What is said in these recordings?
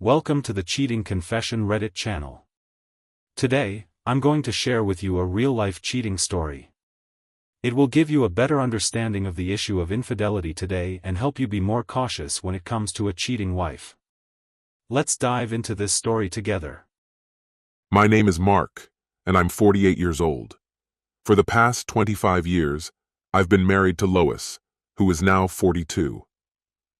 Welcome to the Cheating Confession Reddit channel. Today, I'm going to share with you a real-life cheating story. It will give you a better understanding of the issue of infidelity today and help you be more cautious when it comes to a cheating wife. Let's dive into this story together. My name is Mark, and I'm 48 years old. For the past 25 years, I've been married to Lois, who is now 42.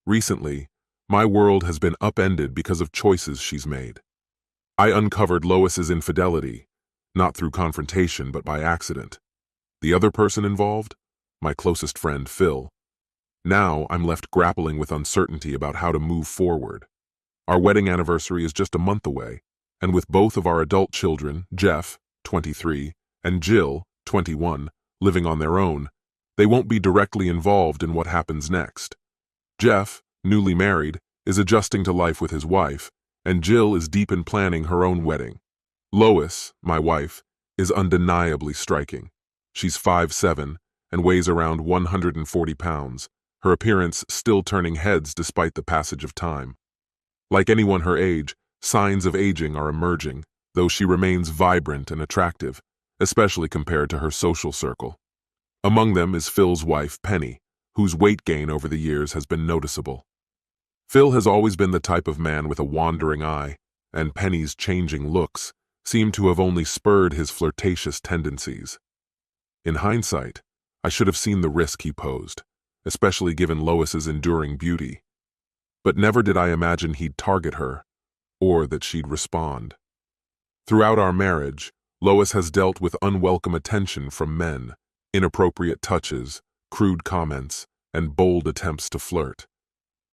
Recently, my world has been upended because of choices she's made. I uncovered Lois's infidelity, not through confrontation but by accident. The other person involved? My closest friend, Phil. Now I'm left grappling with uncertainty about how to move forward. Our wedding anniversary is just a month away, and with both of our adult children, Jeff, 23, and Jill, 21, living on their own, they won't be directly involved in what happens next. Jeff, newly married, is adjusting to life with his wife, and Jill is deep in planning her own wedding. Lois, my wife, is undeniably striking. She's 5'7" and weighs around 140 pounds, her appearance still turning heads despite the passage of time. Like anyone her age, signs of aging are emerging, though she remains vibrant and attractive, especially compared to her social circle. Among them is Phil's wife, Penny, whose weight gain over the years has been noticeable. Phil has always been the type of man with a wandering eye, and Penny's changing looks seem to have only spurred his flirtatious tendencies. In hindsight, I should have seen the risk he posed, especially given Lois's enduring beauty. But never did I imagine he'd target her, or that she'd respond. Throughout our marriage, Lois has dealt with unwelcome attention from men, inappropriate touches, crude comments, and bold attempts to flirt.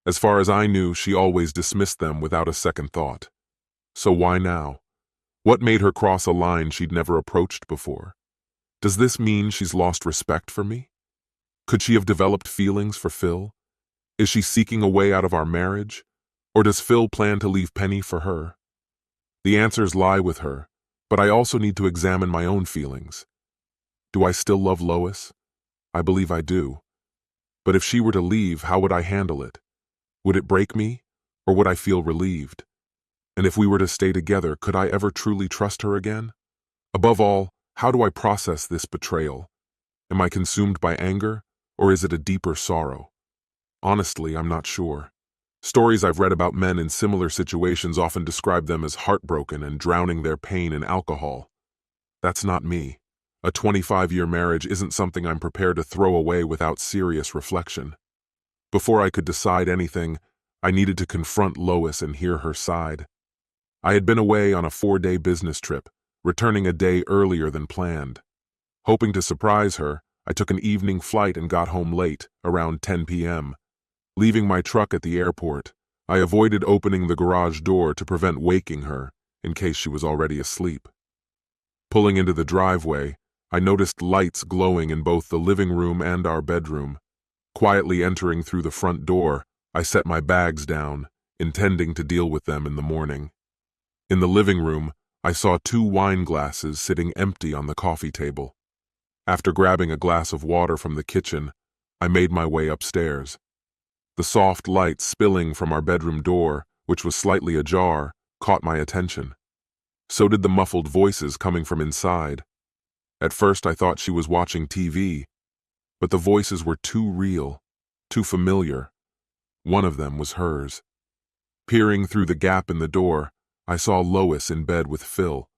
As far as I knew, she always dismissed them without a second thought. So why now? What made her cross a line she'd never approached before? Does this mean she's lost respect for me? Could she have developed feelings for Phil? Is she seeking a way out of our marriage? Or does Phil plan to leave Penny for her? The answers lie with her, but I also need to examine my own feelings. Do I still love Lois? I believe I do. But if she were to leave, how would I handle it? Would it break me, or would I feel relieved? And if we were to stay together, could I ever truly trust her again? Above all, how do I process this betrayal? Am I consumed by anger, or is it a deeper sorrow? Honestly, I'm not sure. Stories I've read about men in similar situations often describe them as heartbroken and drowning their pain in alcohol. That's not me. A 25-year marriage isn't something I'm prepared to throw away without serious reflection. Before I could decide anything, I needed to confront Lois and hear her side. I had been away on a 4-day business trip, returning a day earlier than planned. Hoping to surprise her, I took an evening flight and got home late, around 10 p.m. Leaving my truck at the airport, I avoided opening the garage door to prevent waking her, in case she was already asleep. Pulling into the driveway, I noticed lights glowing in both the living room and our bedroom. Quietly entering through the front door, I set my bags down, intending to deal with them in the morning. In the living room, I saw 2 wine glasses sitting empty on the coffee table. After grabbing a glass of water from the kitchen, I made my way upstairs. The soft light spilling from our bedroom door, which was slightly ajar, caught my attention. So did the muffled voices coming from inside. At first I thought she was watching TV, but the voices were too real, too familiar. One of them was hers. Peering through the gap in the door, I saw Lois in bed with Phil.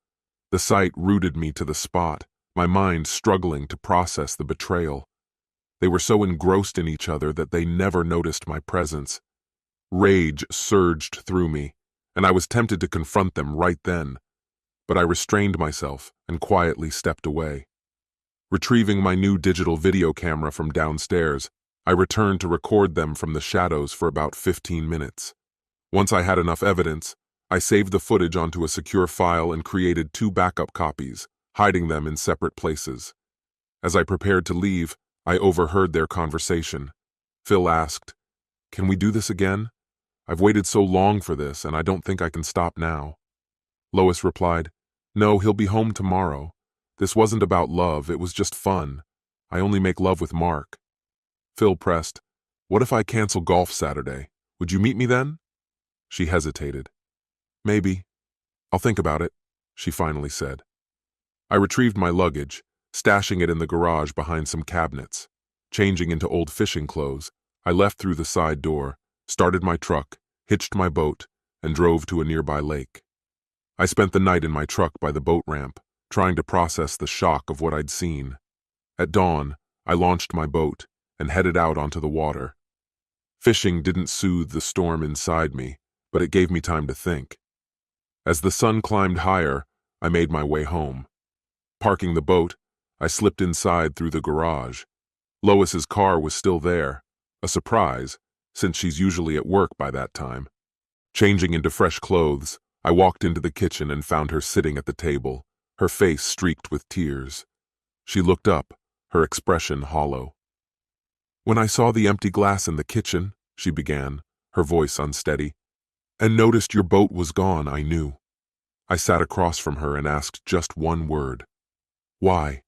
The sight rooted me to the spot, my mind struggling to process the betrayal. They were so engrossed in each other that they never noticed my presence. Rage surged through me, and I was tempted to confront them right then, but I restrained myself and quietly stepped away. Retrieving my new digital video camera from downstairs, I returned to record them from the shadows for about 15 minutes. Once I had enough evidence, I saved the footage onto a secure file and created 2 backup copies, hiding them in separate places. As I prepared to leave, I overheard their conversation. Phil asked, "Can we do this again? I've waited so long for this, and I don't think I can stop now." Lois replied, "No, he'll be home tomorrow. This wasn't about love, it was just fun. I only make love with Mark." Phil pressed, "What if I cancel golf Saturday? Would you meet me then?" She hesitated. Maybe. I'll think about it, she finally said. I retrieved my luggage, stashing it in the garage behind some cabinets. Changing into old fishing clothes, I left through the side door, started my truck, hitched my boat, and drove to a nearby lake. I spent the night in my truck by the boat ramp, trying to process the shock of what I'd seen. At dawn, I launched my boat and headed out onto the water. Fishing didn't soothe the storm inside me, but it gave me time to think. As the sun climbed higher, I made my way home. Parking the boat, I slipped inside through the garage. Lois's car was still there, a surprise, since she's usually at work by that time. Changing into fresh clothes, I walked into the kitchen and found her sitting at the table, her face streaked with tears. She looked up, her expression hollow. "When I saw the empty glass in the kitchen," she began, her voice unsteady, "and noticed your boat was gone, I knew." I sat across from her and asked just one word. "Why?"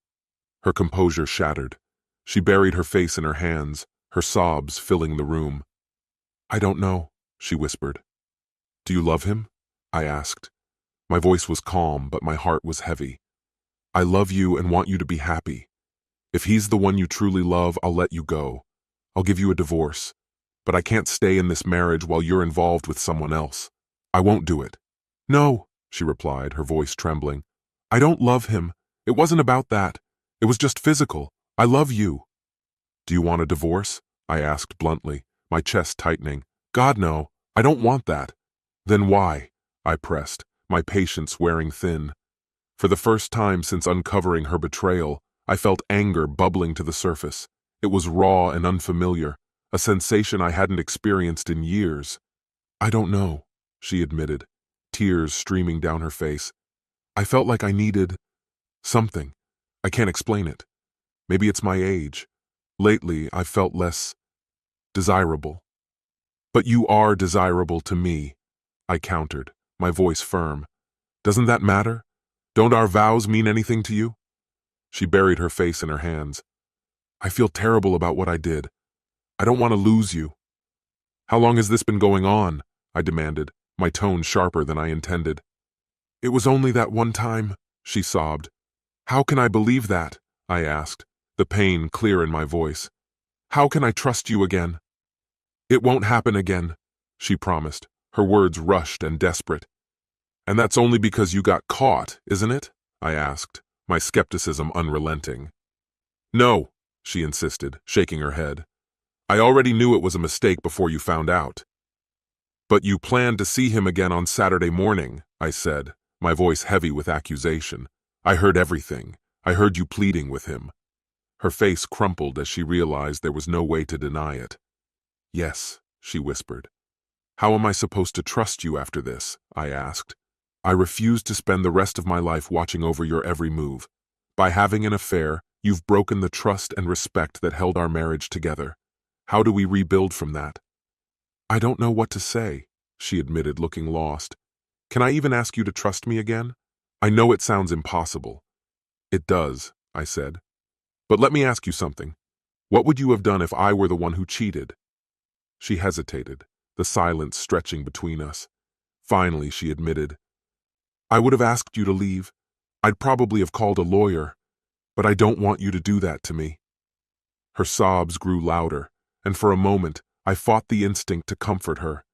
Her composure shattered. She buried her face in her hands, her sobs filling the room. "I don't know," she whispered. "Do you love him?" I asked. My voice was calm, but my heart was heavy. "I love you and want you to be happy. If he's the one you truly love, I'll let you go. I'll give you a divorce. But I can't stay in this marriage while you're involved with someone else. I won't do it." "No," she replied, her voice trembling. "I don't love him. It wasn't about that. It was just physical. I love you." "Do you want a divorce?" I asked bluntly, my chest tightening. "God, no. I don't want that." "Then why?" I pressed, my patience wearing thin. For the first time since uncovering her betrayal, I felt anger bubbling to the surface. It was raw and unfamiliar, a sensation I hadn't experienced in years. "I don't know," she admitted, tears streaming down her face. "I felt like I needed something. I can't explain it. Maybe it's my age. Lately, I've felt less desirable." "But you are desirable to me," I countered, my voice firm. "Doesn't that matter? Don't our vows mean anything to you?" She buried her face in her hands. "I feel terrible about what I did. I don't want to lose you." "How long has this been going on?" I demanded, my tone sharper than I intended. "It was only that one time," she sobbed. "How can I believe that?" I asked, the pain clear in my voice. "How can I trust you again?" "It won't happen again," she promised, her words rushed and desperate. "And that's only because you got caught, isn't it?" I asked, my skepticism unrelenting. "No," she insisted, shaking her head. "I already knew it was a mistake before you found out." "But you planned to see him again on Saturday morning," I said, my voice heavy with accusation. "I heard everything. I heard you pleading with him." Her face crumpled as she realized there was no way to deny it. "Yes," she whispered. "How am I supposed to trust you after this?" I asked. "I refuse to spend the rest of my life watching over your every move. By having an affair, you've broken the trust and respect that held our marriage together. How do we rebuild from that?" "I don't know what to say," she admitted, looking lost. "Can I even ask you to trust me again? I know it sounds impossible." "It does," I said. "But let me ask you something. What would you have done if I were the one who cheated?" She hesitated, the silence stretching between us. Finally, she admitted, "I would have asked you to leave. I'd probably have called a lawyer, but I don't want you to do that to me." Her sobs grew louder, and for a moment, I fought the instinct to comfort her.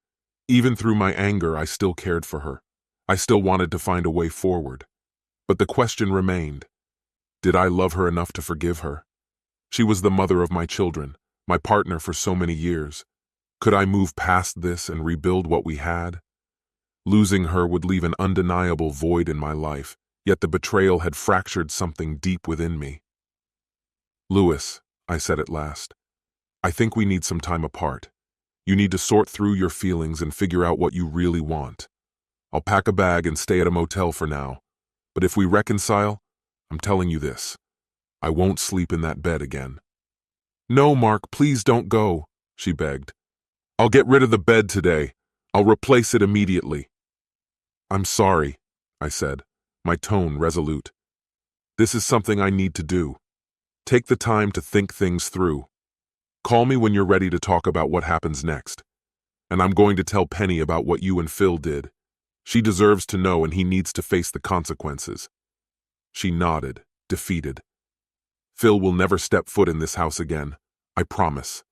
Even through my anger, I still cared for her. I still wanted to find a way forward. But the question remained. Did I love her enough to forgive her? She was the mother of my children, my partner for so many years. Could I move past this and rebuild what we had? Losing her would leave an undeniable void in my life, yet the betrayal had fractured something deep within me. "Louis," I said at last, "I think we need some time apart. You need to sort through your feelings and figure out what you really want. I'll pack a bag and stay at a motel for now, but if we reconcile, I'm telling you this, I won't sleep in that bed again." "No, Mark, please don't go," she begged. "I'll get rid of the bed today. I'll replace it immediately." "I'm sorry," I said, my tone resolute. "This is something I need to do. Take the time to think things through. Call me when you're ready to talk about what happens next. And I'm going to tell Penny about what you and Phil did. She deserves to know and he needs to face the consequences. She nodded, defeated. Phil will never step foot in this house again. I promise.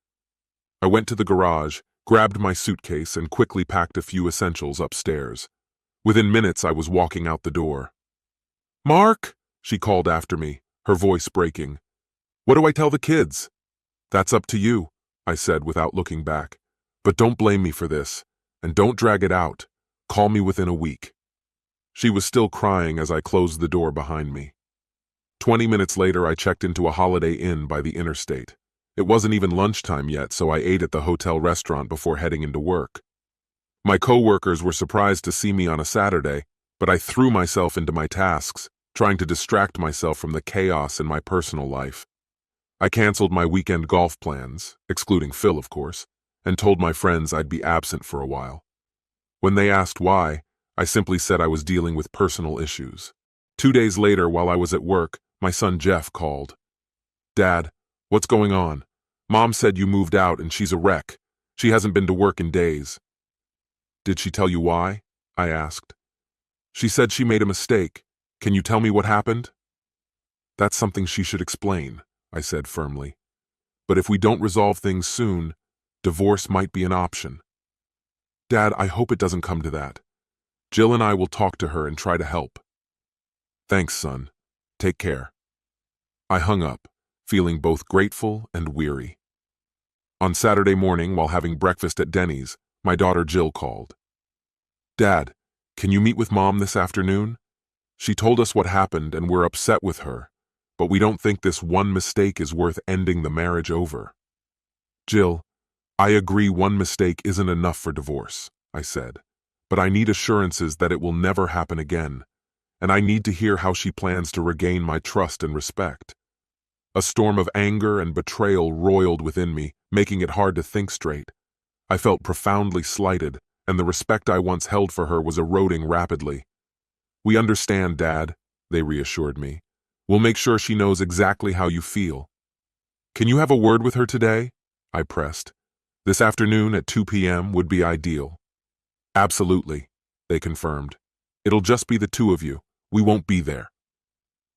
I went to the garage, grabbed my suitcase, and quickly packed a few essentials upstairs. Within minutes, I was walking out the door. "Mark!" she called after me, her voice breaking. "What do I tell the kids?" "That's up to you," I said without looking back. "But don't blame me for this, and don't drag it out. Call me within a week." She was still crying as I closed the door behind me. 20 minutes later, I checked into a Holiday Inn by the interstate. It wasn't even lunchtime yet, so I ate at the hotel restaurant before heading into work. My coworkers were surprised to see me on a Saturday, but I threw myself into my tasks, trying to distract myself from the chaos in my personal life. I canceled my weekend golf plans, excluding Phil, of course, and told my friends I'd be absent for a while. When they asked why, I simply said I was dealing with personal issues. 2 days later, while I was at work, my son Jeff called. "Dad, what's going on? Mom said you moved out and she's a wreck. She hasn't been to work in days." "Did she tell you why?" I asked. "She said she made a mistake. Can you tell me what happened?" "That's something she should explain," I said firmly. "But if we don't resolve things soon, divorce might be an option." "Dad, I hope it doesn't come to that. Jill and I will talk to her and try to help." "Thanks, son. Take care." I hung up, feeling both grateful and weary. On Saturday morning, while having breakfast at Denny's, my daughter Jill called. "Dad, can you meet with Mom this afternoon? She told us what happened and we're upset with her, but we don't think this one mistake is worth ending the marriage over." "Jill, I agree one mistake isn't enough for divorce," I said, "but I need assurances that it will never happen again, and I need to hear how she plans to regain my trust and respect." A storm of anger and betrayal roiled within me, making it hard to think straight. I felt profoundly slighted, and the respect I once held for her was eroding rapidly. "We understand, Dad," they reassured me. "We'll make sure she knows exactly how you feel." "Can you have a word with her today?" I pressed. "This afternoon at 2 p.m. would be ideal." "Absolutely," they confirmed. "It'll just be the two of you. We won't be there."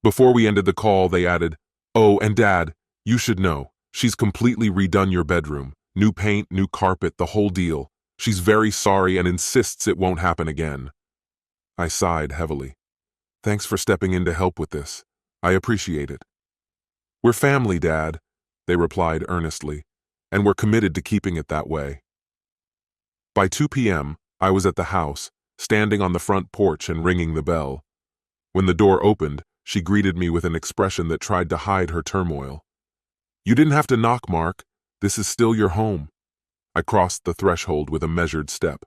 Before we ended the call, they added, "Oh, and Dad, you should know, she's completely redone your bedroom. New paint, new carpet, the whole deal. She's very sorry and insists it won't happen again." I sighed heavily. "Thanks for stepping in to help with this. I appreciate it." "We're family, Dad," they replied earnestly, "and we're committed to keeping it that way." By 2 p.m., I was at the house, standing on the front porch and ringing the bell. When the door opened, she greeted me with an expression that tried to hide her turmoil. "You didn't have to knock, Mark. This is still your home." I crossed the threshold with a measured step.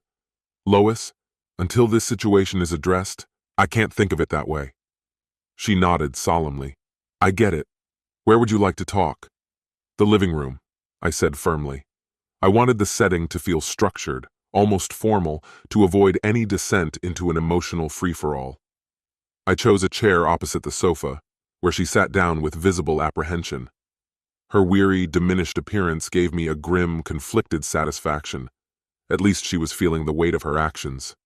"Lois, until this situation is addressed, I can't think of it that way." She nodded solemnly. "I get it. Where would you like to talk?" "The living room," I said firmly. I wanted the setting to feel structured, almost formal, to avoid any descent into an emotional free-for-all. I chose a chair opposite the sofa, where she sat down with visible apprehension. Her weary, diminished appearance gave me a grim, conflicted satisfaction. At least she was feeling the weight of her actions.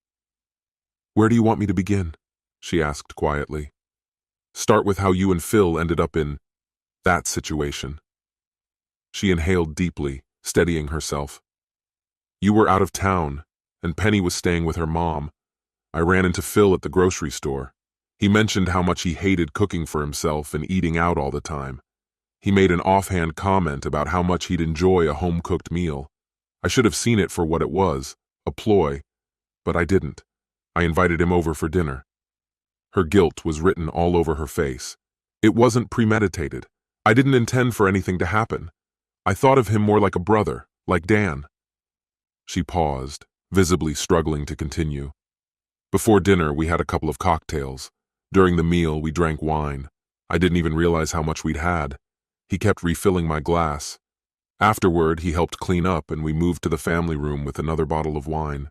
"Where do you want me to begin?" she asked quietly. "Start with how you and Phil ended up in that situation." She inhaled deeply, steadying herself. "You were out of town, and Penny was staying with her mom. I ran into Phil at the grocery store. He mentioned how much he hated cooking for himself and eating out all the time. He made an offhand comment about how much he'd enjoy a home-cooked meal. I should have seen it for what it was, a ploy, but I didn't. I invited him over for dinner." Her guilt was written all over her face. "It wasn't premeditated. I didn't intend for anything to happen. I thought of him more like a brother, like Dan." She paused, visibly struggling to continue. "Before dinner, we had a couple of cocktails. During the meal, we drank wine. I didn't even realize how much we'd had. He kept refilling my glass. Afterward, he helped clean up and we moved to the family room with another bottle of wine.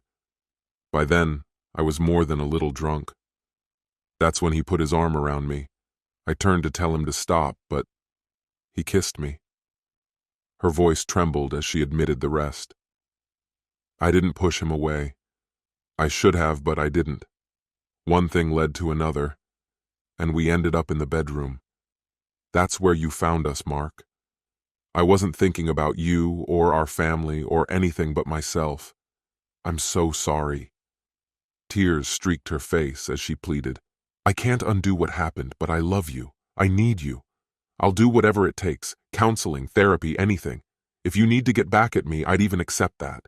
By then, I was more than a little drunk. That's when he put his arm around me. I turned to tell him to stop, but he kissed me." Her voice trembled as she admitted the rest. "I didn't push him away. I should have, but I didn't. One thing led to another, and we ended up in the bedroom. That's where you found us, Mark. I wasn't thinking about you or our family or anything but myself. I'm so sorry. Tears streaked her face as she pleaded. I can't undo what happened, but I love you. I need you. I'll do whatever it takes, counseling, therapy, anything. If you need to get back at me, I'd even accept that.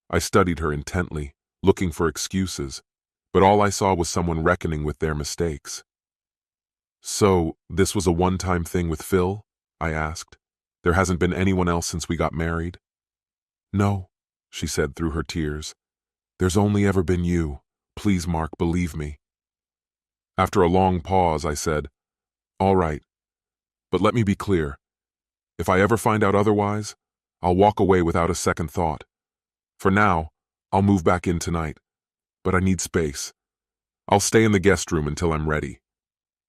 I studied her intently, looking for excuses, but all I saw was someone reckoning with their mistakes. So, this was a one-time thing with Phil? I asked. There hasn't been anyone else since we got married? No, she said through her tears. There's only ever been you. Please, Mark, believe me. After a long pause, I said, All right, but let me be clear. If I ever find out otherwise, I'll walk away without a second thought. For now, I'll move back in tonight, but I need space. I'll stay in the guest room until I'm ready.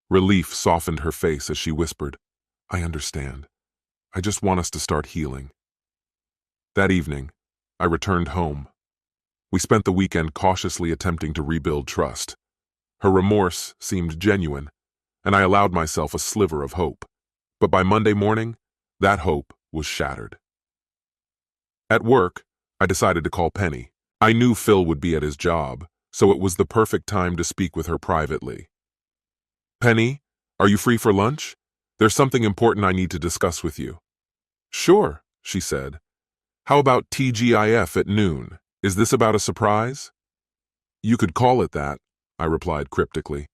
Relief softened her face as she whispered, I understand. I just want us to start healing. That evening, I returned home. We spent the weekend cautiously attempting to rebuild trust. Her remorse seemed genuine, and I allowed myself a sliver of hope. But by Monday morning, that hope was shattered. At work, I decided to call Penny. I knew Phil would be at his job, so it was the perfect time to speak with her privately. Penny, are you free for lunch? There's something important I need to discuss with you. Sure, she said. How about TGIF at noon? Is this about a surprise? You could call it that, I replied cryptically.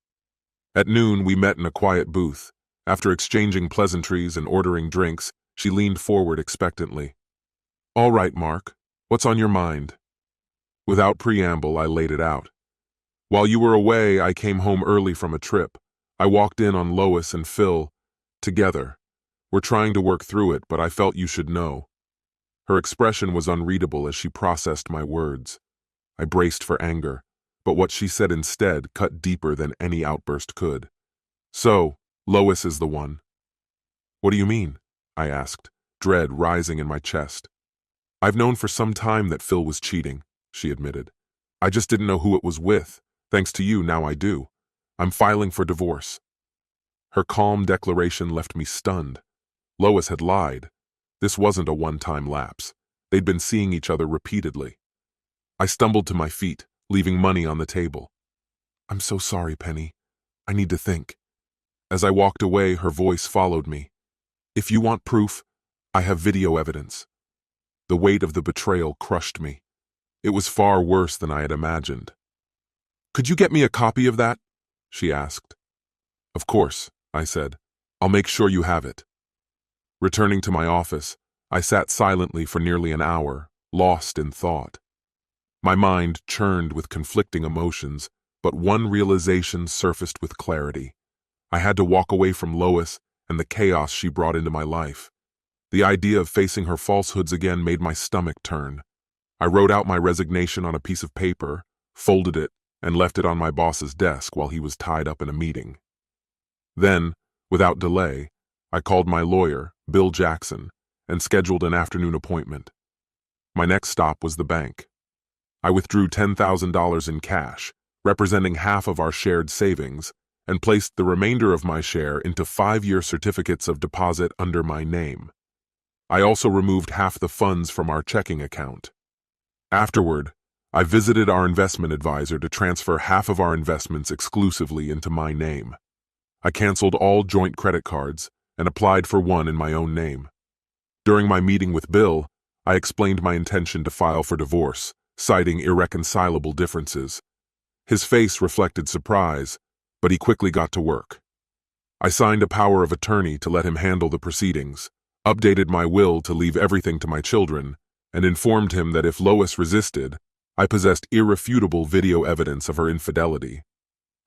At noon, we met in a quiet booth. After exchanging pleasantries and ordering drinks, she leaned forward expectantly. All right, Mark, what's on your mind? Without preamble, I laid it out. While you were away, I came home early from a trip. I walked in on Lois and Phil, together. We're trying to work through it, but I felt you should know. Her expression was unreadable as she processed my words. I braced for anger, but what she said instead cut deeper than any outburst could. So, Lois is the one. What do you mean? I asked, dread rising in my chest. I've known for some time that Phil was cheating, she admitted. I just didn't know who it was with. Thanks to you, now I do. I'm filing for divorce. Her calm declaration left me stunned. Lois had lied. This wasn't a one-time lapse. They'd been seeing each other repeatedly. I stumbled to my feet, leaving money on the table. I'm so sorry, Penny. I need to think. As I walked away, her voice followed me. If you want proof, I have video evidence. The weight of the betrayal crushed me. It was far worse than I had imagined. Could you get me a copy of that? She asked. Of course, I said. I'll make sure you have it. Returning to my office, I sat silently for nearly an hour, lost in thought. My mind churned with conflicting emotions, but one realization surfaced with clarity. I had to walk away from Lois and the chaos she brought into my life. The idea of facing her falsehoods again made my stomach turn. I wrote out my resignation on a piece of paper, folded it, and left it on my boss's desk while he was tied up in a meeting. Then, without delay, I called my lawyer, Bill Jackson, and scheduled an afternoon appointment. My next stop was the bank. I withdrew $10,000 in cash, representing half of our shared savings, and placed the remainder of my share into 5-year certificates of deposit under my name. I also removed half the funds from our checking account. Afterward, I visited our investment advisor to transfer half of our investments exclusively into my name. I canceled all joint credit cards and applied for one in my own name. During my meeting with Bill, I explained my intention to file for divorce, citing irreconcilable differences. His face reflected surprise, but he quickly got to work. I signed a power of attorney to let him handle the proceedings, updated my will to leave everything to my children, and informed him that if Lois resisted, I possessed irrefutable video evidence of her infidelity.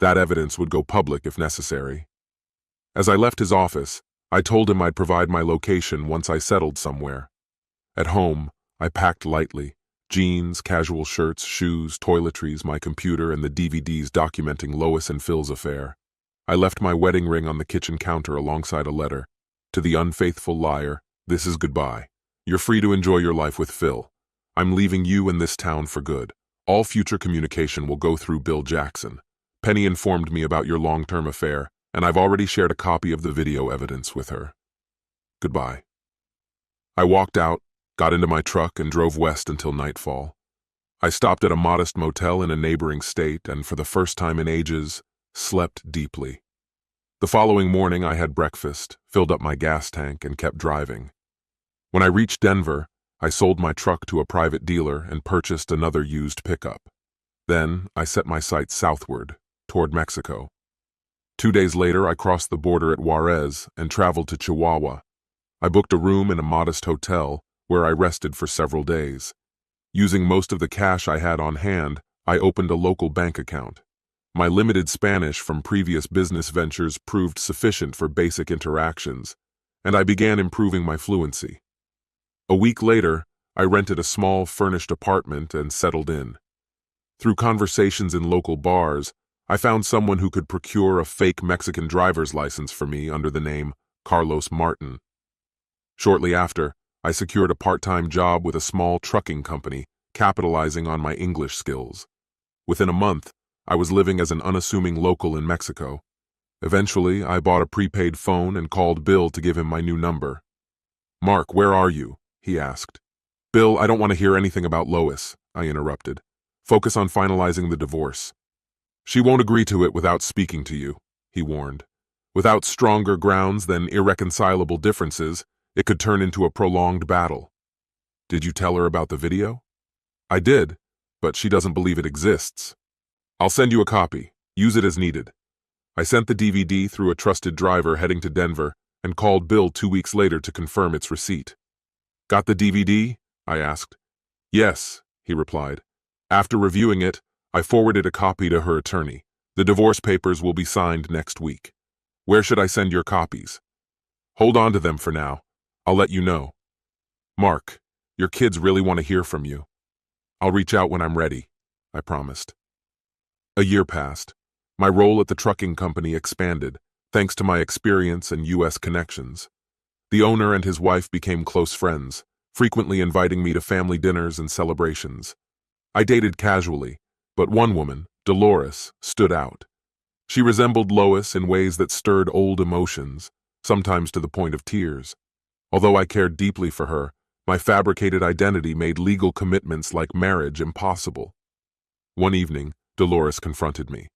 That evidence would go public if necessary. As I left his office, I told him I'd provide my location once I settled somewhere. At home, I packed lightly: jeans, casual shirts, shoes, toiletries, my computer, and the DVDs documenting Lois and Phil's affair. I left my wedding ring on the kitchen counter alongside a letter. To the unfaithful liar, this is goodbye. You're free to enjoy your life with Phil. I'm leaving you in this town for good. All future communication will go through Bill Jackson. Penny informed me about your long-term affair, and I've already shared a copy of the video evidence with her. Goodbye. I walked out, got into my truck, and drove west until nightfall. I stopped at a modest motel in a neighboring state and, for the first time in ages, slept deeply. The following morning, I had breakfast, filled up my gas tank, and kept driving. When I reached Denver, I sold my truck to a private dealer and purchased another used pickup. Then, I set my sights southward, toward Mexico. 2 days later, I crossed the border at Juarez and traveled to Chihuahua. I booked a room in a modest hotel where I rested for several days. Using most of the cash I had on hand, I opened a local bank account. My limited Spanish from previous business ventures proved sufficient for basic interactions, and I began improving my fluency. A week later, I rented a small furnished apartment and settled in. Through conversations in local bars, I found someone who could procure a fake Mexican driver's license for me under the name Carlos Martin. Shortly after, I secured a part-time job with a small trucking company, capitalizing on my English skills. Within a month, I was living as an unassuming local in Mexico. Eventually, I bought a prepaid phone and called Bill to give him my new number. "Mark, where are you?" he asked. "Bill, I don't want to hear anything about Lois," I interrupted. "Focus on finalizing the divorce." "She won't agree to it without speaking to you," he warned. "Without stronger grounds than irreconcilable differences, it could turn into a prolonged battle." "Did you tell her about the video?" "I did, but she doesn't believe it exists." "I'll send you a copy. Use it as needed." I sent the DVD through a trusted driver heading to Denver and called Bill 2 weeks later to confirm its receipt. "Got the DVD?" I asked. "Yes," he replied. After reviewing it, I forwarded a copy to her attorney. The divorce papers will be signed next week. "Where should I send your copies?" "Hold on to them for now. I'll let you know." "Mark, your kids really want to hear from you." "I'll reach out when I'm ready," I promised. A year passed. My role at the trucking company expanded, thanks to my experience and U.S. connections. The owner and his wife became close friends, frequently inviting me to family dinners and celebrations. I dated casually, but one woman, Dolores, stood out. She resembled Lois in ways that stirred old emotions, sometimes to the point of tears. Although I cared deeply for her, my fabricated identity made legal commitments like marriage impossible. One evening, Dolores confronted me.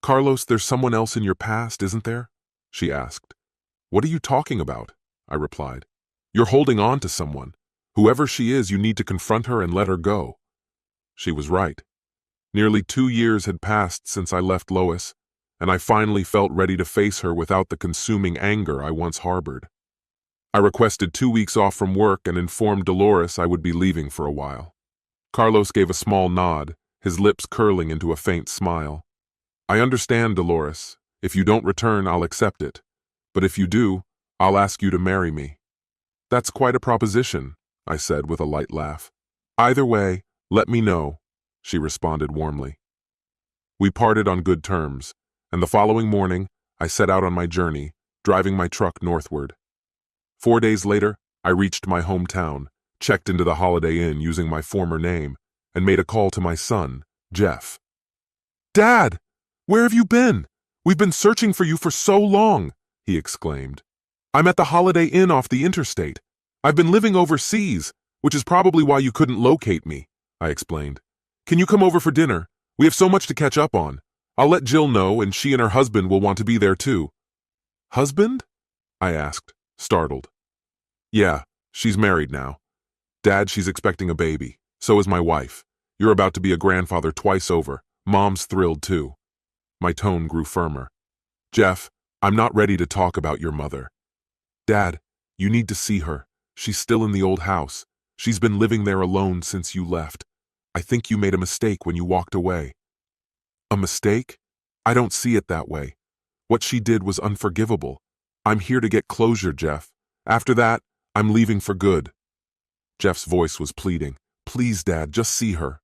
"Carlos, there's someone else in your past, isn't there?" she asked. "What are you talking about?" I replied. "You're holding on to someone. Whoever she is, you need to confront her and let her go." She was right. Nearly 2 years had passed since I left Lois, and I finally felt ready to face her without the consuming anger I once harbored. I requested 2 weeks off from work and informed Dolores I would be leaving for a while. Carlos gave a small nod, his lips curling into a faint smile. "I understand, Dolores. If you don't return, I'll accept it. But if you do, I'll ask you to marry me." "That's quite a proposition," I said with a light laugh. "Either way, let me know," she responded warmly. We parted on good terms, and the following morning, I set out on my journey, driving my truck northward. 4 days later, I reached my hometown, checked into the Holiday Inn using my former name, and made a call to my son, Jeff. "Dad, where have you been? We've been searching for you for so long," he exclaimed. "I'm at the Holiday Inn off the interstate. I've been living overseas, which is probably why you couldn't locate me," I explained. "Can you come over for dinner? We have so much to catch up on. I'll let Jill know, and she and her husband will want to be there too." "Husband?" I asked, startled. "Yeah, she's married now. Dad, she's expecting a baby. So is my wife. You're about to be a grandfather twice over. Mom's thrilled too." My tone grew firmer. "Jeff, I'm not ready to talk about your mother." "Dad, you need to see her. She's still in the old house. She's been living there alone since you left. I think you made a mistake when you walked away." "A mistake? I don't see it that way. What she did was unforgivable. I'm here to get closure, Jeff. After that, I'm leaving for good." Jeff's voice was pleading. "Please, Dad, just see her."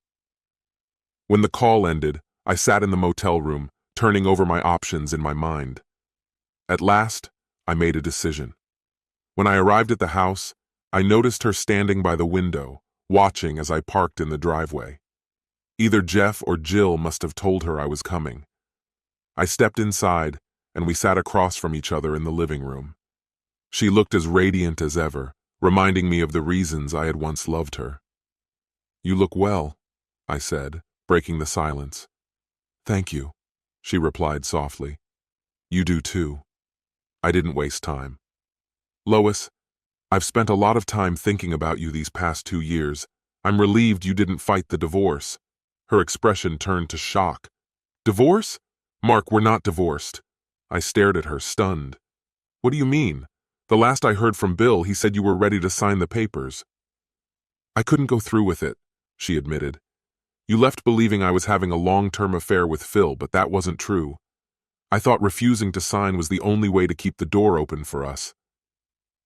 When the call ended, I sat in the motel room, turning over my options in my mind. At last, I made a decision. When I arrived at the house, I noticed her standing by the window, watching as I parked in the driveway. Either Jeff or Jill must have told her I was coming. I stepped inside, and we sat across from each other in the living room. She looked as radiant as ever, reminding me of the reasons I had once loved her. "You look well," I said, breaking the silence. "Thank you," she replied softly. "You do too." I didn't waste time. "Lois, I've spent a lot of time thinking about you these past 2 years. I'm relieved you didn't fight the divorce." Her expression turned to shock. "Divorce? Mark, we're not divorced." I stared at her, stunned. "What do you mean? The last I heard from Bill, he said you were ready to sign the papers." "I couldn't go through with it," she admitted. "You left believing I was having a long-term affair with Phil, but that wasn't true. I thought refusing to sign was the only way to keep the door open for us."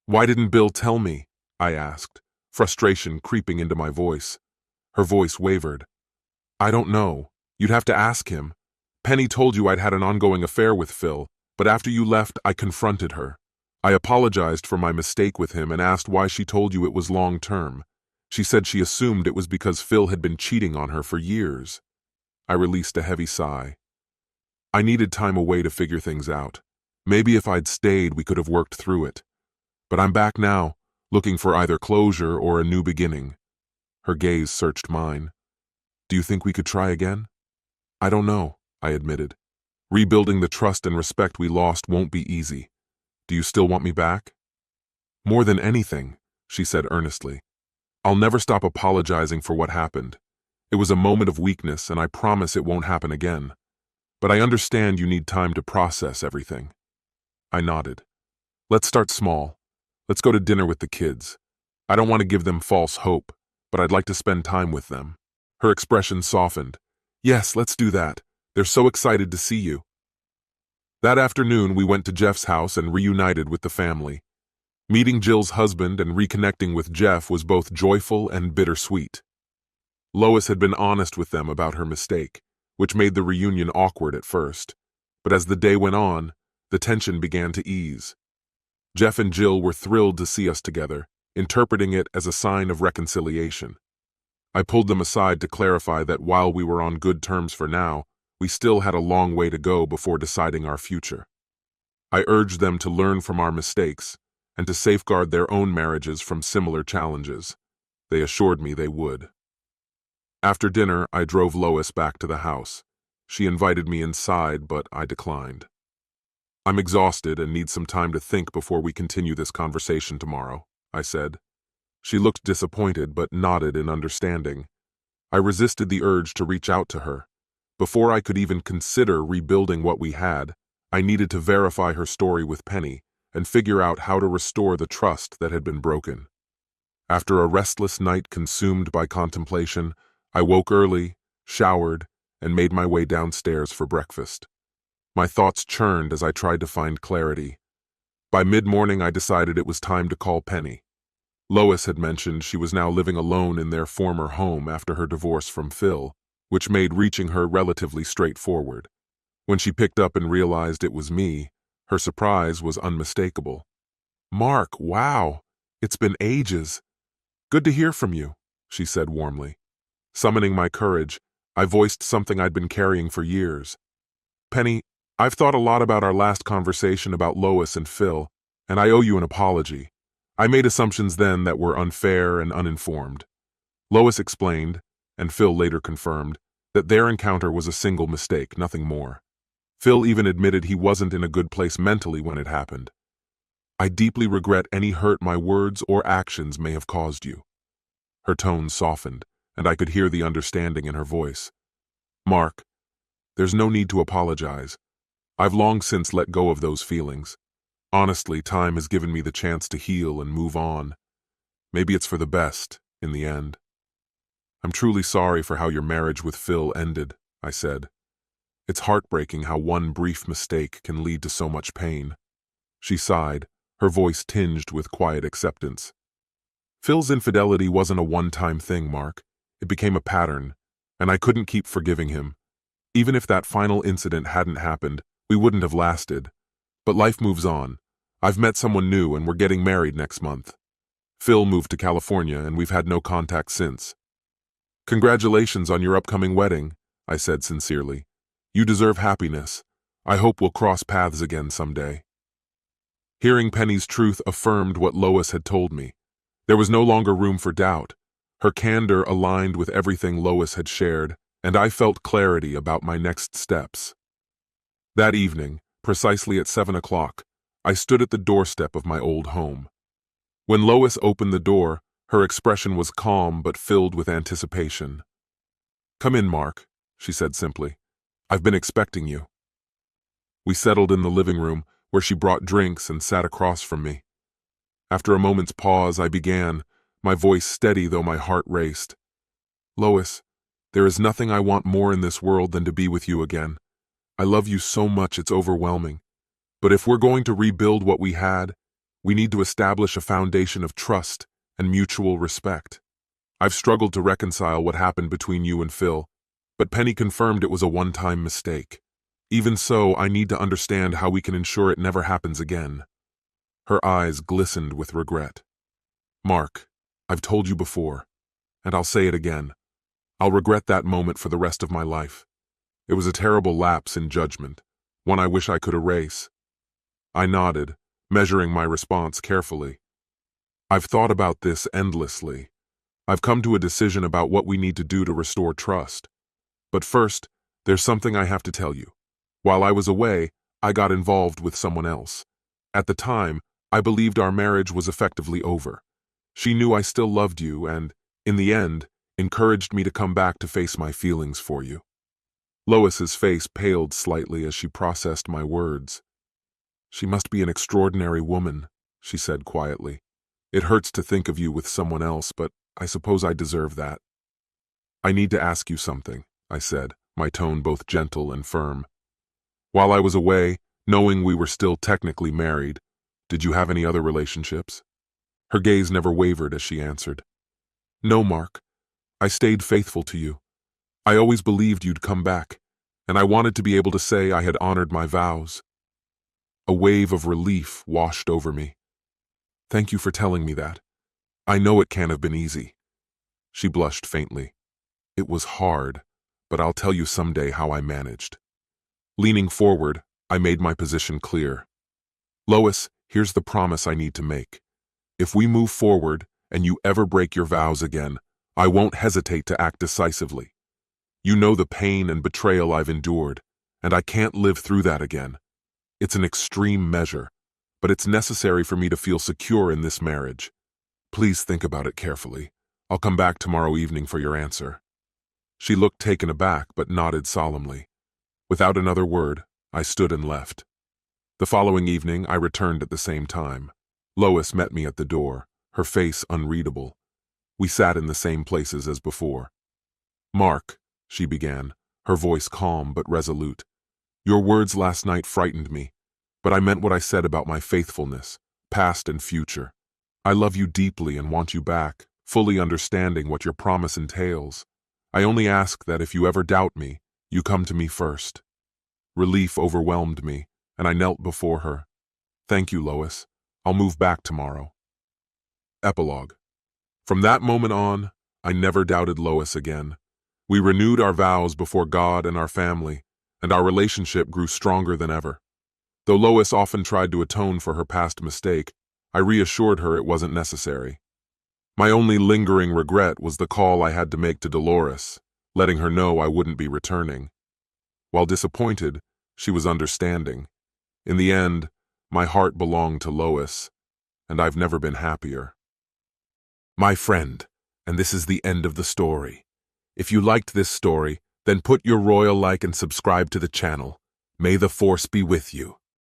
"Why didn't Bill tell me?" I asked, frustration creeping into my voice. Her voice wavered. "I don't know. You'd have to ask him. Penny told you I'd had an ongoing affair with Phil, but after you left, I confronted her. I apologized for my mistake with him and asked why she told you it was long-term. She said she assumed it was because Phil had been cheating on her for years." I released a heavy sigh. I needed time away to figure things out. Maybe if I'd stayed, we could have worked through it. But I'm back now, looking for either closure or a new beginning. Her gaze searched mine. "Do you think we could try again?" "I don't know," I admitted. "Rebuilding the trust and respect we lost won't be easy. Do you still want me back?" "More than anything," she said earnestly. "I'll never stop apologizing for what happened. It was a moment of weakness, and I promise it won't happen again. But I understand you need time to process everything." I nodded. "Let's start small. Let's go to dinner with the kids. I don't want to give them false hope, but I'd like to spend time with them." Her expression softened. "Yes, let's do that. They're so excited to see you." That afternoon, we went to Jeff's house and reunited with the family. Meeting Jill's husband and reconnecting with Jeff was both joyful and bittersweet. Lois had been honest with them about her mistake, which made the reunion awkward at first. But as the day went on, the tension began to ease. Jeff and Jill were thrilled to see us together, interpreting it as a sign of reconciliation. I pulled them aside to clarify that while we were on good terms for now, we still had a long way to go before deciding our future. I urged them to learn from our mistakes and to safeguard their own marriages from similar challenges. They assured me they would. After dinner, I drove Lois back to the house. She invited me inside, but I declined. "I'm exhausted and need some time to think before we continue this conversation tomorrow," I said. She looked disappointed but nodded in understanding. I resisted the urge to reach out to her. Before I could even consider rebuilding what we had, I needed to verify her story with Penny and figure out how to restore the trust that had been broken. After a restless night consumed by contemplation, I woke early, showered, and made my way downstairs for breakfast. My thoughts churned as I tried to find clarity. By mid-morning, I decided it was time to call Penny. Lois had mentioned she was now living alone in their former home after her divorce from Phil, which made reaching her relatively straightforward. When she picked up and realized it was me, her surprise was unmistakable. "Mark, wow, it's been ages. Good to hear from you," she said warmly. Summoning my courage, I voiced something I'd been carrying for years. "Penny, I've thought a lot about our last conversation about Lois and Phil, and I owe you an apology. I made assumptions then that were unfair and uninformed." Lois explained, and Phil later confirmed, that their encounter was a single mistake, nothing more. Phil even admitted he wasn't in a good place mentally when it happened. "I deeply regret any hurt my words or actions may have caused you." Her tone softened, and I could hear the understanding in her voice. "Mark, there's no need to apologize. I've long since let go of those feelings. Honestly, time has given me the chance to heal and move on. Maybe it's for the best, in the end." "I'm truly sorry for how your marriage with Phil ended," I said. "It's heartbreaking how one brief mistake can lead to so much pain." She sighed, her voice tinged with quiet acceptance. "Phil's infidelity wasn't a one-time thing, Mark. It became a pattern, and I couldn't keep forgiving him. Even if that final incident hadn't happened, we wouldn't have lasted. But life moves on. I've met someone new and we're getting married next month. Phil moved to California and we've had no contact since." "Congratulations on your upcoming wedding," I said sincerely. "You deserve happiness. I hope we'll cross paths again someday." Hearing Penny's truth affirmed what Lois had told me. There was no longer room for doubt. Her candor aligned with everything Lois had shared, and I felt clarity about my next steps. That evening, precisely at 7 o'clock, I stood at the doorstep of my old home. When Lois opened the door, her expression was calm but filled with anticipation. "Come in, Mark," she said simply. "I've been expecting you." We settled in the living room, where she brought drinks and sat across from me. After a moment's pause, I began, my voice steady though my heart raced. "Lois, there is nothing I want more in this world than to be with you again. I love you so much it's overwhelming. But if we're going to rebuild what we had, we need to establish a foundation of trust and mutual respect. I've struggled to reconcile what happened between you and Phil, but Penny confirmed it was a one-time mistake. Even so, I need to understand how we can ensure it never happens again." Her eyes glistened with regret. "Mark, I've told you before, and I'll say it again. I'll regret that moment for the rest of my life. It was a terrible lapse in judgment, one I wish I could erase." I nodded, measuring my response carefully. "I've thought about this endlessly. I've come to a decision about what we need to do to restore trust. But first, there's something I have to tell you. While I was away, I got involved with someone else. At the time, I believed our marriage was effectively over. She knew I still loved you and, in the end, encouraged me to come back to face my feelings for you." Lois's face paled slightly as she processed my words. "She must be an extraordinary woman," she said quietly. "It hurts to think of you with someone else, but I suppose I deserve that." "I need to ask you something," I said, my tone both gentle and firm. "While I was away, knowing we were still technically married, did you have any other relationships?" Her gaze never wavered as she answered. "No, Mark. I stayed faithful to you. I always believed you'd come back, and I wanted to be able to say I had honored my vows." A wave of relief washed over me. "Thank you for telling me that. I know it can't have been easy." She blushed faintly. "It was hard, but I'll tell you someday how I managed." Leaning forward, I made my position clear. "Lois, here's the promise I need to make. If we move forward, and you ever break your vows again, I won't hesitate to act decisively. You know the pain and betrayal I've endured, and I can't live through that again. It's an extreme measure, but it's necessary for me to feel secure in this marriage. Please think about it carefully. I'll come back tomorrow evening for your answer." She looked taken aback but nodded solemnly. Without another word, I stood and left. The following evening, I returned at the same time. Lois met me at the door, her face unreadable. We sat in the same places as before. "Mark," she began, her voice calm but resolute, "your words last night frightened me, but I meant what I said about my faithfulness, past and future. I love you deeply and want you back, fully understanding what your promise entails. I only ask that if you ever doubt me, you come to me first." Relief overwhelmed me, and I knelt before her. "Thank you, Lois. I'll move back tomorrow." Epilogue. From that moment on, I never doubted Lois again. We renewed our vows before God and our family, and our relationship grew stronger than ever. Though Lois often tried to atone for her past mistake, I reassured her it wasn't necessary. My only lingering regret was the call I had to make to Dolores, letting her know I wouldn't be returning. While disappointed, she was understanding. In the end, my heart belonged to Lois, and I've never been happier. My friend, and this is the end of the story. If you liked this story, then put your royal like and subscribe to the channel. May the Force be with you.